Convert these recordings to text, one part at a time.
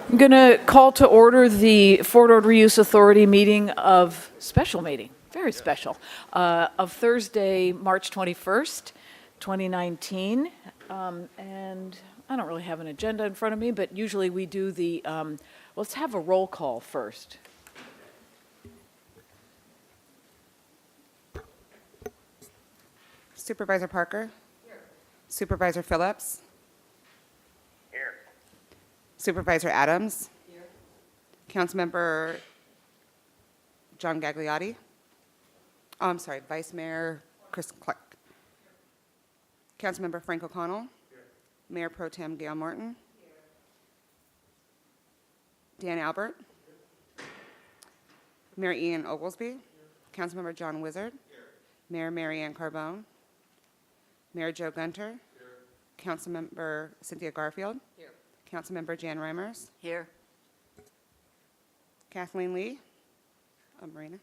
I'm going to call to order the Fort Ord Reuse Authority special meeting, very special, of Thursday, March 21st, 2019. And I don't really have an agenda in front of me, but usually we do let's have a roll call first. Supervisor Parker? Here. Supervisor Phillips? Here. Supervisor Adams? Here. Councilmember John Gagliotti? Oh, I'm sorry, Vice Mayor Chris Clark. Councilmember Frank O'Connell? Here. Mayor Pro Tem Gail Morton? Here. Dan Albert? Here. Mayor Ian Oglesby? Here. Councilmember John Wizard? Here. Mayor Mary Ann Carbone? Mayor Joe Gunter? Here. Councilmember Cynthia Garfield? Here. Councilmember Jan Reimers? Here. Kathleen Lee? Marina?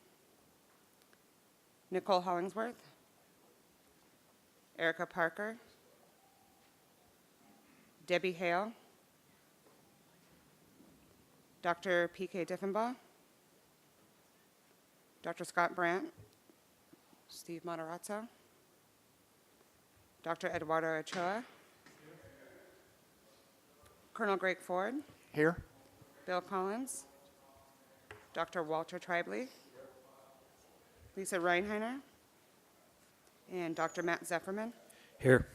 Nicole Hollingsworth? Erica Parker? Debbie Hale? Dr. P.K. Diffenbaugh? Dr. Scott Brandt? Steve Matarazzo? Dr. Eduardo Ochoa? Colonel Greg Ford? Here. Bill Collins? Dr. Walter Tribley? Lisa Reinheiner? And Dr. Matt Zefferman? Here.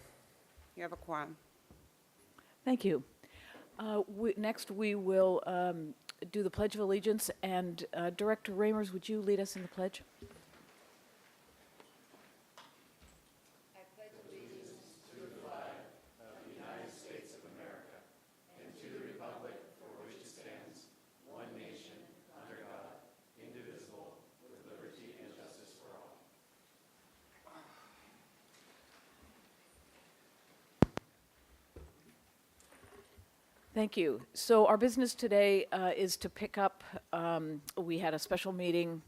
You have a quorum. Thank you. Next, we will do the Pledge of Allegiance, and Director Reimers, would you lead us in the pledge? Thank you. So our business today is to pick up, we had a special meeting,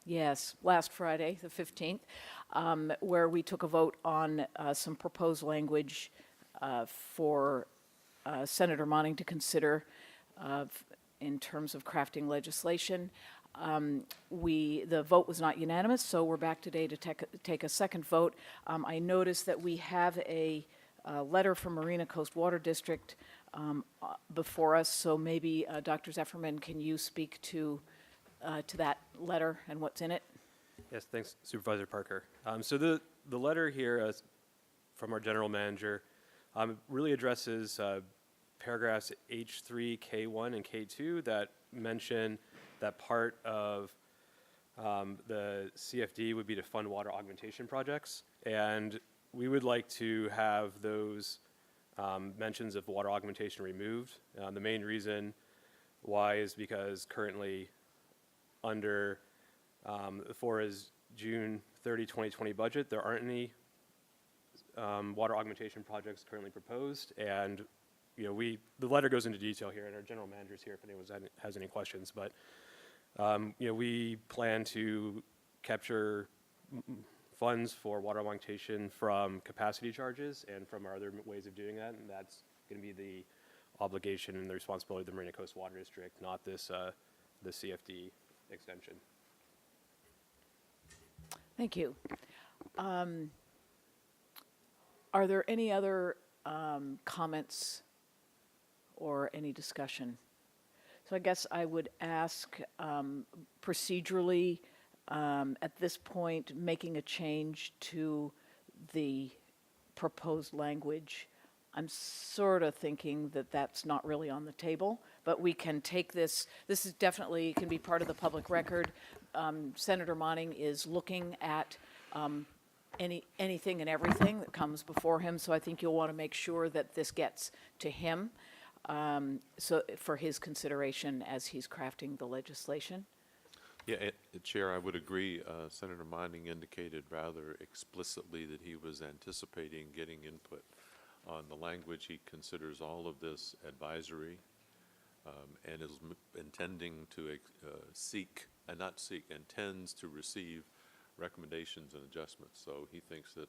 yes, last Friday, the 15th, where we took a vote on some proposed language for Senator Monning to consider in terms of crafting legislation. The vote was not unanimous, so we're back today to take a second vote. I noticed that we have a letter from Marina Coast Water District before us, so maybe Dr. Zefferman, can you speak to that letter and what's in it? Yes, thanks, Supervisor Parker. So the letter here from our general manager really addresses paragraphs H3, K1, and K2 that mention that part of the CFD would be to fund water augmentation projects, and we would like to have those mentions of water augmentation removed. The main reason why is because currently under the FORA's June 30, 2020 budget, there aren't any water augmentation projects currently proposed, and the letter goes into detail here, and our general manager's here if anyone has any questions, but we plan to capture funds for water augmentation from capacity charges and from our other ways of doing that, and that's going to be the obligation and the responsibility of the Marina Coast Water District, not the CFD extension. Thank you. Are there any other comments or any discussion? So I guess I would ask procedurally, at this point, making a change to the proposed language, I'm sort of thinking that that's not really on the table, but we can take this is definitely can be part of the public record. Senator Monning is looking at anything and everything that comes before him, so I think you'll want to make sure that this gets to him so for his consideration as he's crafting the legislation. Yeah, Chair, I would agree. Senator Monning indicated rather explicitly that he was anticipating getting input on the language. He considers all of this advisory and is intending to intends to receive recommendations and adjustments. So he thinks that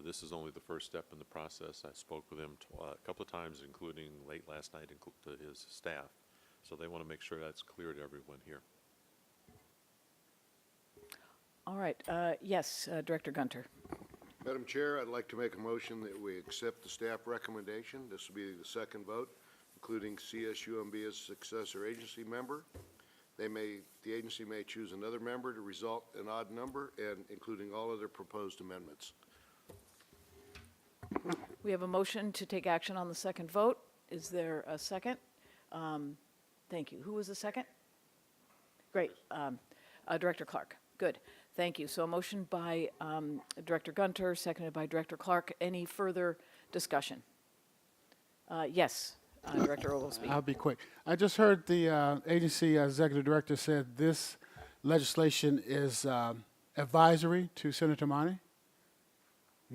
This is only the first step in the process. I spoke with him a couple of times, including late last night, to his staff. So they want to make sure that's clear to everyone here. All right, yes, Director Gunter. Madam Chair, I'd like to make a motion that we accept the staff recommendation. This will be the second vote, including CSUMB as successor agency member. The agency may choose another member to result in odd number, and including all other proposed amendments. We have a motion to take action on the second vote. Is there a second? Thank you. Who was the second? Great. Director Clark. Good. Thank you. So a motion by Director Gunter, seconded by Director Clark. Any further discussion? Yes, Director Oglesby. I'll be quick. I just heard the agency executive director said this legislation is advisory to Senator Monty.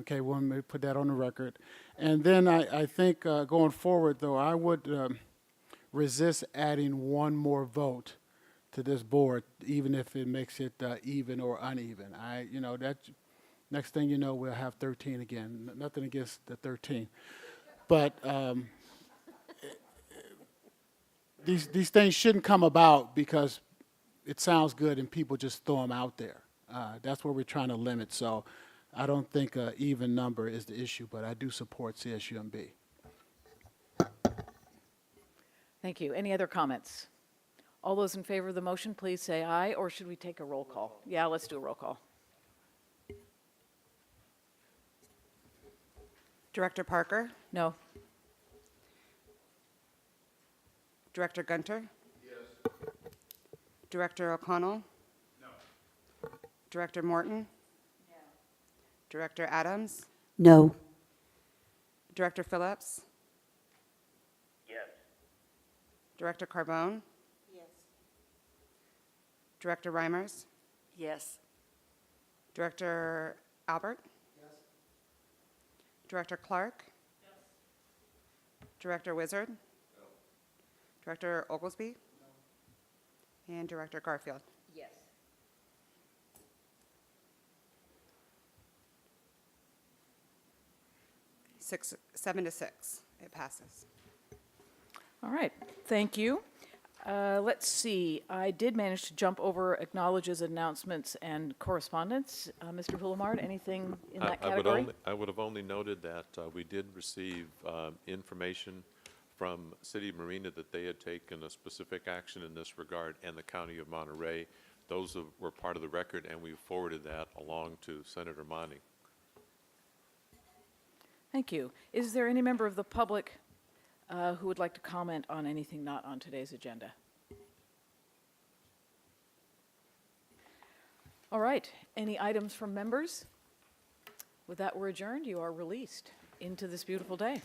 Okay, well, let me put that on the record. And then I think going forward, though, I would resist adding one more vote to this board, even if it makes it even or uneven. That next thing you know, we'll have 13 again. Nothing against the 13, but these things shouldn't come about because it sounds good and people just throw them out there. That's what we're trying to limit. So I don't think an even number is the issue, but I do support CSUMB. Thank you. Any other comments? All those in favor of the motion, please say aye, or should we take a roll call? Yeah, let's do a roll call. Director Parker? No? Director Gunter? Yes. Director O'Connell? No. Director Morton? No. Director Adams? No. Director Phillips? Yes. Director Carbone? Yes. Director Reimers? Yes. Director Albert? Yes. Director Clark? Yes. Director Wizard? No. Director Oglesby? No. And Director Garfield? Yes. Seven to six, it passes. All right, thank you. Let's see, I did manage to jump over acknowledges, announcements, and correspondence. Mr. Hulamard, anything in that category? I would have only noted that we did receive information from City of Marina that they had taken a specific action in this regard, and the County of Monterey. Those were part of the record, and we forwarded that along to Senator Monty. Thank you. Is there any member of the public who would like to comment on anything not on today's agenda? All right, any items from members? With that, we're adjourned. You are released into this beautiful day.